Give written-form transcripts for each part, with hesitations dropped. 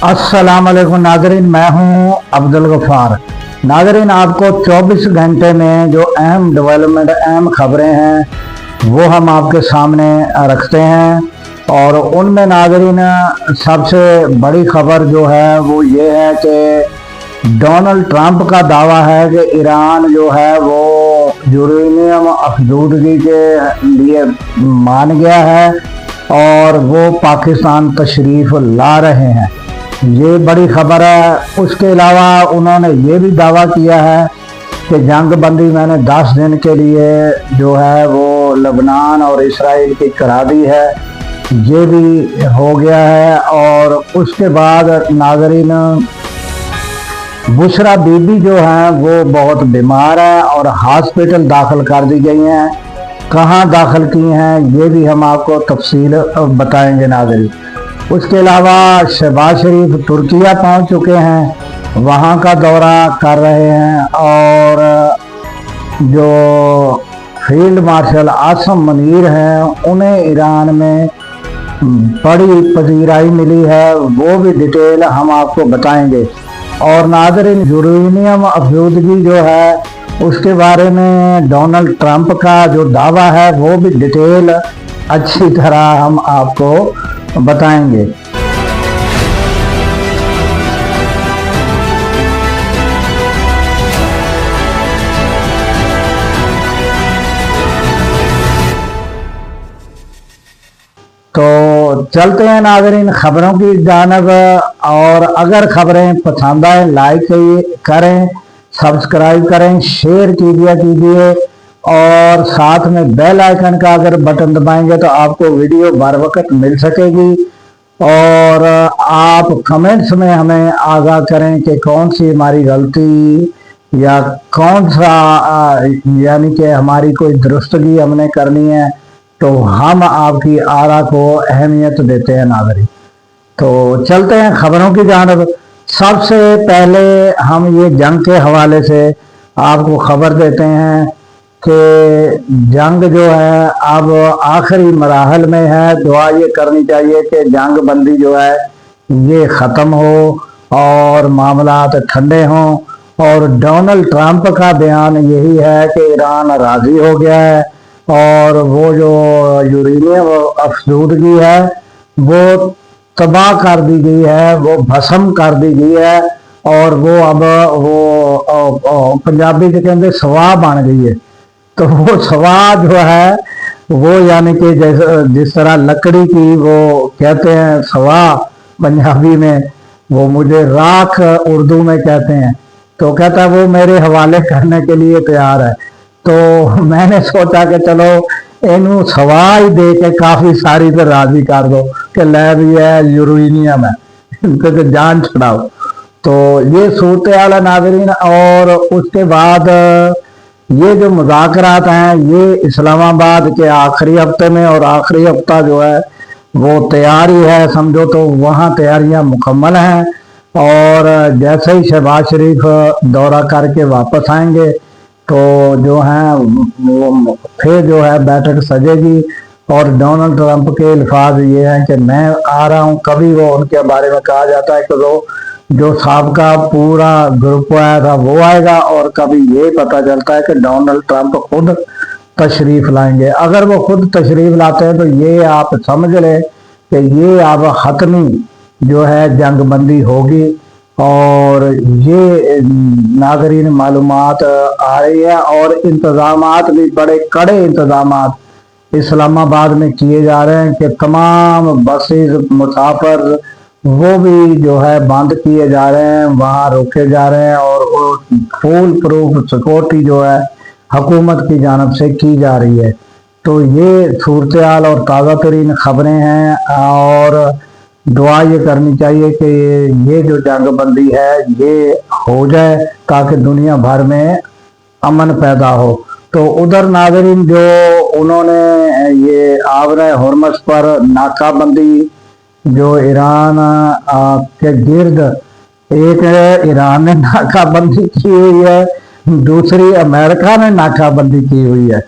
अस्सलाम वालेकुम नाजरीन, मैं हूं अब्दुल गफ्फार। नाजरीन, आपको 24 घंटे में जो अहम डेवलपमेंट, अहम खबरें हैं वो हम आपके सामने रखते हैं। और उनमें नाजरीन सबसे बड़ी खबर जो है वो ये है कि डोनाल्ड ट्रंप का दावा है कि ईरान जो है वो यूरेनियम अफजूदगी के लिए मान गया है और वो पाकिस्तान तशरीफ़ ला रहे हैं। ये बड़ी खबर है। उसके अलावा उन्होंने ये भी दावा किया है कि जंग बंदी मैंने 10 दिन के लिए जो है वो लबनान और इसराइल की करा दी है, ये भी हो गया है। और उसके बाद नाजरीन बुशरा बीबी जो है वो बहुत बीमार है और हॉस्पिटल दाखिल कर दी गई हैं। कहाँ दाखिल की हैं ये भी हम आपको तफसील बताएंगे नाजरीन। उसके अलावा शहबाज शरीफ तुर्किया पहुंच चुके हैं, वहां का दौरा कर रहे हैं। और जो फील्ड मार्शल आसम मुनीर हैं उन्हें ईरान में बड़ी पजीराई मिली है, वो भी डिटेल हम आपको बताएंगे। और नाज़रीन यूरेनियम अफजूदगी जो है उसके बारे में डोनाल्ड ट्रंप का जो दावा है वो भी डिटेल अच्छी तरह हम आपको बताएंगे। तो चलते हैं नाज़रीन खबरों की जानब। और अगर खबरें पसंद आए लाइक करें, सब्सक्राइब करें, शेयर कीजिए और साथ में बेल आइकन का अगर बटन दबाएंगे तो आपको वीडियो बर वक्त मिल सकेगी। और आप कमेंट्स में हमें आगाह करें कि कौन सी हमारी गलती या कौन सा यानी कि हमारी कोई दुरुस्तगी हमने करनी है, तो हम आपकी आरा को अहमियत देते हैं नाज़रीन। तो चलते हैं खबरों की जानब। सबसे पहले हम ये जंग के हवाले से आपको खबर देते हैं कि जंग जो है अब आखिरी मराहल में है। दुआ ये करनी चाहिए कि जंग बंदी जो है ये ख़त्म हो और मामलात ठंडे हों। और डोनाल्ड ट्रंप का बयान यही है कि ईरान राज़ी हो गया है और वो जो यूरेनियम अफजूदगी है वो तबाह कर दी गई है, वो भस्म कर दी गई है। और वो अब वो पंजाबी के कहते सवाह बन गई है। तो वो सवाह जो है वो यानी कि जिस तरह लकड़ी की वो कहते हैं सवाह पंजाबी में, वो मुझे राख उर्दू में कहते हैं। तो कहता है वो मेरे हवाले करने के लिए तैयार है। तो मैंने सोचा कि चलो इनू सवाह ही दे के काफ़ी सारी पे राज़ी कर दो कि लै भी है यूरेनियम है, इनके जान छुड़ाओ। तो ये सूरत हाल है नाज़रीन। और उसके बाद ये जो मुज़ाकरात हैं ये इस्लामाबाद के आखिरी हफ्ते में, और आखिरी हफ्ता जो है वो तैयारी है समझो, तो वहाँ तैयारियाँ मुकम्मल हैं। और जैसे ही शहबाज शरीफ दौरा करके वापस आएंगे तो जो है वो फिर जो है बैठक सजेगी। और डोनाल्ड ट्रंप के अल्फाज ये हैं कि मैं आ रहा हूँ। कभी वो उनके बारे में कहा जाता है कि वो जो साबका पूरा ग्रुप आया था वो आएगा, और कभी ये पता चलता है कि डोनाल्ड ट्रंप खुद तशरीफ़ लाएंगे। अगर वो खुद तशरीफ़ लाते हैं तो ये आप समझ लें कि ये अब हतमी जो है जंग बंदी होगी। और ये नाज़रीन मालूमात आ रही है और इंतज़ामात भी बड़े कड़े इंतज़ामात इस्लामाबाद में किए जा रहे हैं कि तमाम बसेस मुसाफिर वो भी जो है बंद किए जा रहे हैं, वहाँ रोके जा रहे हैं। और फुल प्रूफ सिक्योरिटी जो है हुकूमत की जानब से की जा रही है। तो ये सूरत हाल और ताज़ा तरीन खबरें हैं। और दुआ ये करनी चाहिए कि ये जो जंग बंदी है ये हो जाए ताकि दुनिया भर में अमन पैदा हो। तो उधर नाज़रीन जो उन्होंने ये आबरा हुर्मुज़ पर नाकाबंदी जो ईरान के गिर्द, एक ईरान ने नाकाबंदी की हुई है, दूसरी अमेरिका ने नाकाबंदी की हुई है।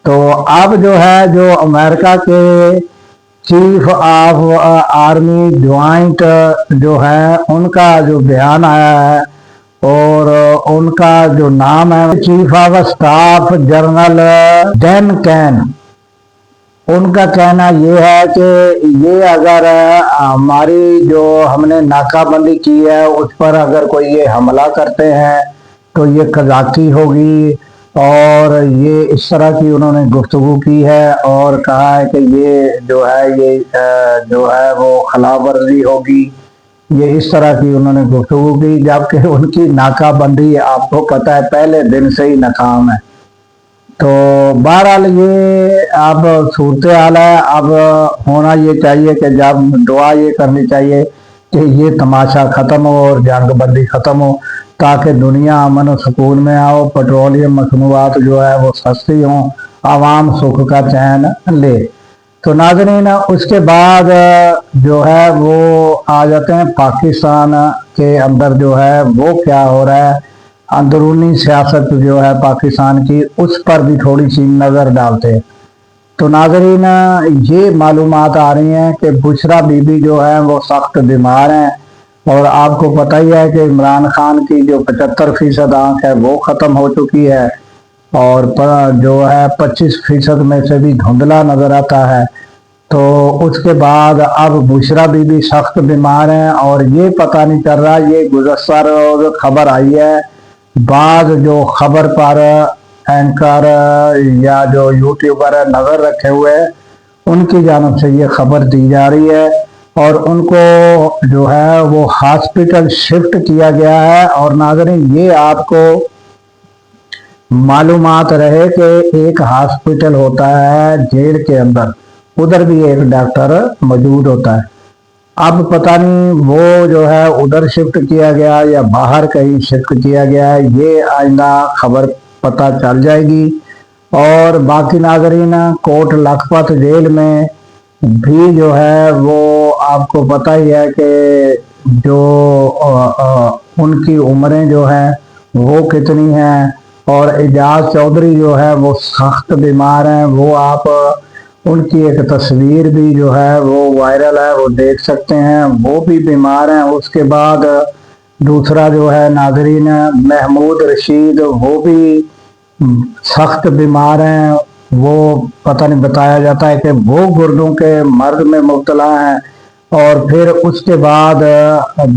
तो अब जो है जो अमेरिका के چیف آف آرمی جوائنٹ جو ہے ان کا جو بیان آیا ہے اور ان کا جو نام ہے chief of staff general Dan Caine, ان کا کہنا یہ ہے کہ یہ اگر ہماری جو ہم نے ناکہ بندی کی ہے اس پر اگر کوئی یہ حملہ کرتے ہیں تو یہ قذاقی ہوگی، اور یہ اس طرح کی انہوں نے گفتگو کی ہے اور کہا ہے کہ یہ جو ہے وہ خلاف ورزی ہوگی، یہ اس طرح کی انہوں نے گفتگو کی، جبکہ ان کی ناکہ بندی آپ کو پتہ ہے پہلے دن سے ہی ناکام ہے۔ تو بہرحال یہ اب صورتحال ہے، اب ہونا یہ چاہیے کہ جب دعا یہ کرنی چاہیے کہ یہ تماشا ختم ہو اور جنگ بندی ختم ہو، تاکہ دنیا امن و سکون میں آؤ، پیٹرولیم مصنوعات جو ہے وہ سستی ہوں، عوام سکھ کا چین لے۔ تو ناظرین اس کے بعد جو ہے وہ آ جاتے ہیں پاکستان کے اندر جو ہے وہ کیا ہو رہا ہے، اندرونی سیاست جو ہے پاکستان کی، اس پر بھی تھوڑی سی نظر ڈالتے ہیں۔ تو ناظرین یہ معلومات آ رہی ہیں کہ بشرا بی بی جو ہے وہ سخت بیمار ہیں، اور آپ کو پتہ ہی ہے کہ عمران خان کی جو 75% آنکھ ہے وہ ختم ہو چکی ہے، اور جو ہے 25% میں سے بھی دھندلا نظر آتا ہے۔ تو اس کے بعد اب بشرا بی بی سخت بیمار ہیں، اور یہ پتہ نہیں چل رہا، یہ گزشتہ روز خبر آئی ہے، بعض جو خبر پر اینکر یا جو یوٹیوبر نظر رکھے ہوئے ان کی جانب سے یہ خبر دی جا رہی ہے، اور ان کو جو ہے وہ ہاسپٹل شفٹ کیا گیا ہے۔ اور ناظرین یہ آپ کو معلومات رہے کہ ایک ہاسپٹل ہوتا ہے جیل کے اندر، ادھر بھی ایک ڈاکٹر موجود ہوتا ہے۔ اب پتہ نہیں وہ جو ہے ادھر شفٹ کیا گیا یا باہر کہیں شفٹ کیا گیا ہے، یہ آئندہ خبر پتہ چل جائے گی۔ اور باقی ناظرین کوٹ لکھپت جیل میں بھی جو ہے وہ آپ کو پتہ ہی ہے کہ جو ان کی عمریں جو ہیں وہ کتنی ہیں، اور اعجاز چودھری جو ہے وہ سخت بیمار ہیں، وہ آپ ان کی ایک تصویر بھی جو ہے وہ وائرل ہے، وہ دیکھ سکتے ہیں، وہ بھی بیمار ہیں۔ اس کے بعد دوسرا جو ہے ناظرین محمود رشید، وہ بھی سخت بیمار ہیں، وہ پتہ نہیں بتایا جاتا ہے کہ وہ گردوں کے مرض میں مبتلا ہیں۔ اور پھر اس کے بعد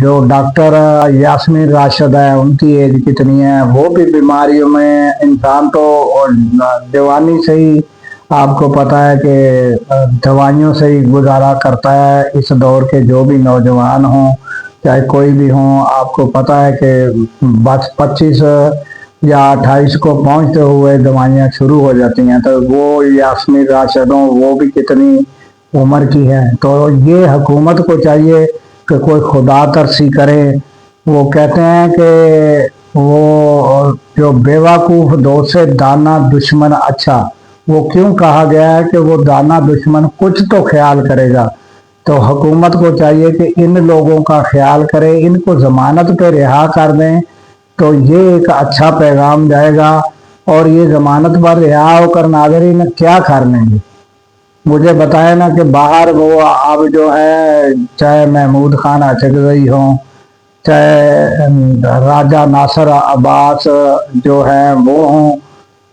جو ڈاکٹر یاسمین راشد ہے، ان کی ایج کتنی ہے، وہ بھی بیماریوں میں، انسان تو جوانی سے ہی آپ کو پتہ ہے کہ دوائیوں سے ہی گزارا کرتا ہے، اس دور کے جو بھی نوجوان ہوں چاہے کوئی بھی ہوں، آپ کو پتہ ہے کہ 25 یا 28 کو پہنچتے ہوئے دوائیاں شروع ہو جاتی ہیں۔ تو وہ یاسمین راشد ہوں، وہ بھی کتنی عمر کی ہے۔ تو یہ حکومت کو چاہیے کہ کوئی خدا ترسی کرے۔ وہ کہتے ہیں کہ وہ جو بیوقوف دوست سے دانا دشمن اچھا، وہ کیوں کہا گیا ہے کہ وہ دانا دشمن کچھ تو خیال کرے گا۔ تو حکومت کو چاہیے کہ ان لوگوں کا خیال کرے، ان کو ضمانت پہ رہا کر دیں، تو یہ ایک اچھا پیغام جائے گا۔ اور یہ ضمانت پر رہا ہو کر ناظرین کیا کر لیں گے؟ مجھے بتائے نا کہ باہر وہ اب جو ہے چاہے محمود خان اچکزئی ہوں، چاہے راجہ ناصر عباس جو ہیں وہ ہوں،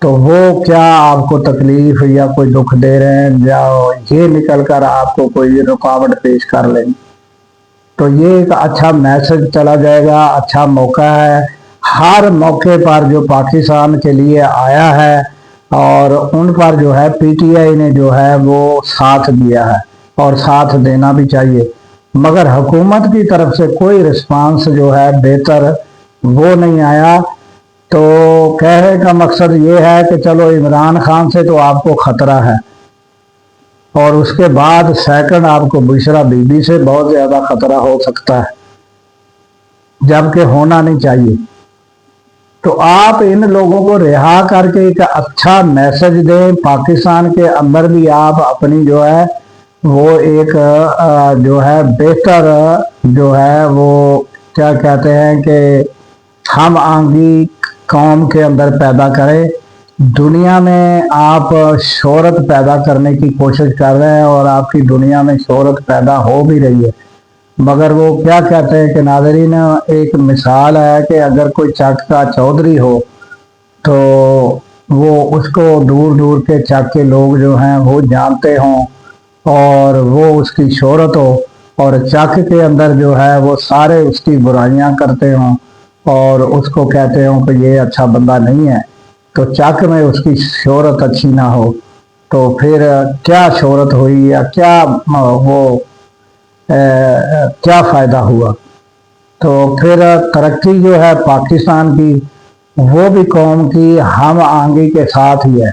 تو وہ کیا آپ کو تکلیف یا کوئی دکھ دے رہے ہیں، یا یہ نکل کر آپ کو کوئی رکاوٹ پیش کر لیں؟ تو یہ ایک اچھا میسج چلا جائے گا، اچھا موقع ہے، ہر موقع پر جو پاکستان کے لیے آیا ہے، اور ان پر جو ہے پی ٹی آئی نے جو ہے وہ ساتھ دیا ہے، اور ساتھ دینا بھی چاہیے، مگر حکومت کی طرف سے کوئی رسپانس جو ہے بہتر وہ نہیں آیا۔ تو کہنے کا مقصد یہ ہے کہ چلو عمران خان سے تو آپ کو خطرہ ہے، اور اس کے بعد سیکنڈ آپ کو بشرا بی بی سے بہت زیادہ خطرہ ہو سکتا ہے، جبکہ ہونا نہیں چاہیے۔ تو آپ ان لوگوں کو رہا کر کے ایک اچھا میسج دیں، پاکستان کے اندر بھی آپ اپنی جو ہے وہ ایک جو ہے بہتر جو ہے وہ کیا کہتے ہیں کہ ہم آہنگی قوم کے اندر پیدا کرے، दुनिया में आप शोहरत पैदा करने की कोशिश कर रहे हैं और आपकी दुनिया में शोहरत पैदा हो भी रही है, मगर वो क्या कहते हैं कि नाज़रीन, एक मिसाल है कि अगर कोई चक का चौधरी हो तो वो उसको दूर दूर के चक के लोग जो हैं वो जानते हों और वो उसकी शोहरत हो, और चक के अंदर जो है वो सारे उसकी बुराइयां करते हों और उसको कहते हों कि ये अच्छा बंदा नहीं है, तो चक में उसकी शोहरत अच्छी ना हो, तो फिर क्या शोहरत हुई या क्या क्या फ़ायदा हुआ। तो फिर तरक्की जो है पाकिस्तान की, वो भी कौम की हम आंगी के साथ ही है।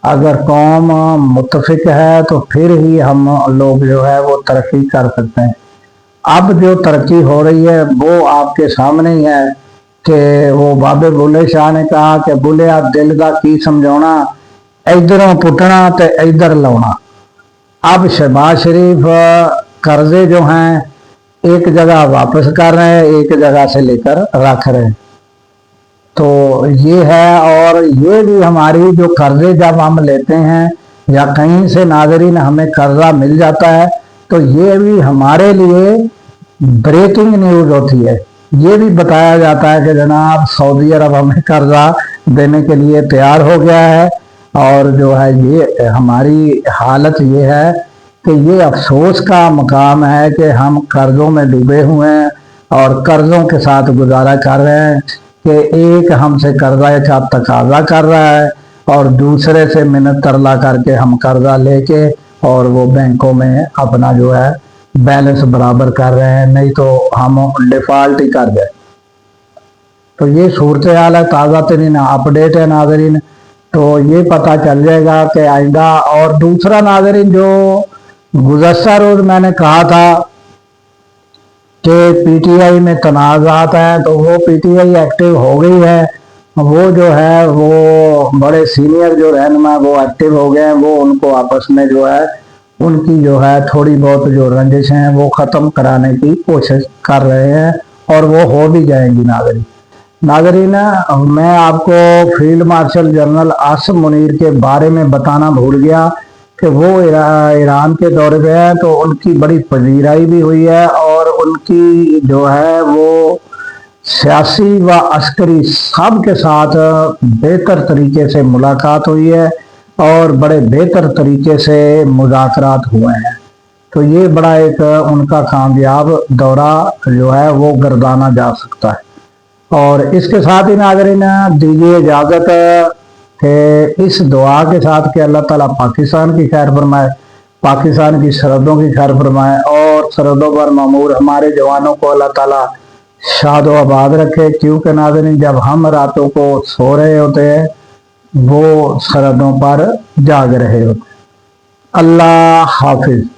अगर कौम मुत्तफिक है तो फिर ही हम लोग जो है वो तरक्की कर सकते हैं। अब जो तरक्की हो रही है वो आपके सामने ही है कि वो बाबे बुल्ले शाह ने कहा कि बुल्लिया दिल का की समझाना, इधरों पुटना तो इधर लाना। अब शहबाज शरीफ कर्जे जो हैं एक जगह वापस कर रहे हैं, एक जगह से लेकर रख रहे हैं, तो ये है। और ये भी हमारी जो कर्जे जब हम लेते हैं या कहीं से नाज़रीन हमें कर्जा मिल जाता है, तो ये भी हमारे लिए ब्रेकिंग न्यूज़ होती है। ये भी बताया जाता है कि जनाब सऊदी अरब हमें कर्जा देने के लिए तैयार हो गया है, और जो है ये हमारी हालत ये है कि ये अफसोस का मकाम है कि हम कर्जों में डूबे हुए हैं और कर्जों के साथ गुजारा कर रहे हैं कि एक हमसे कर्जा का तकाजा कर रहा है और दूसरे से मिन्नत तरला करके हम कर्जा लेके और वो बैंकों में अपना जो है बैलेंस बराबर कर रहे हैं, नहीं तो हम डिफॉल्ट ही कर जाए। तो ये सूरत हाल है, ताज़ा तरीन अपडेट है नाज़रीन, तो ये पता चल जाएगा कि आइंदा। और दूसरा नाज़रीन, जो गुज़श्ता रोज़ मैंने कहा था कि पीटीआई में तनाज़ात हैं, तो वो पीटीआई एक्टिव हो गई है। वो जो है वो बड़े सीनियर जो रहनुमा वो एक्टिव हो गए हैं, वो उनको आपस में जो है उनकी जो है थोड़ी बहुत जो रंजिश हैं वो ख़त्म कराने की कोशिश कर रहे हैं, और वो हो भी जाएंगी। नाज़रीन, मैं आपको field marshal general Asim Munir के बारे में बताना भूल गया कि वो ईरान के दौरे पे हैं, तो उनकी बड़ी पजीराई भी हुई है और उनकी जो है वो सियासी व अस्करी सब के साथ बेहतर तरीके से मुलाकात हुई है और बड़े बेहतर तरीके से मुज़ाकरात हुए हैं। तो ये बड़ा एक उनका कामयाब दौरा जो है वो गर्दाना जा सकता है। और इसके साथ ही नाज़रीन दीजिए इजाज़त कि इस दुआ के साथ कि अल्लाह ताला पाकिस्तान की खैर फरमाए, पाकिस्तान की सरहदों की खैर फरमाए और सरहदों पर मामूर हमारे जवानों को अल्लाह ताला शाद व आबाद रखे। क्योंकि नाज़रीन जब हम रातों को सो रहे होते हैं वो सरहदों पर जाग रहे होते हैं। अल्लाह हाफिज।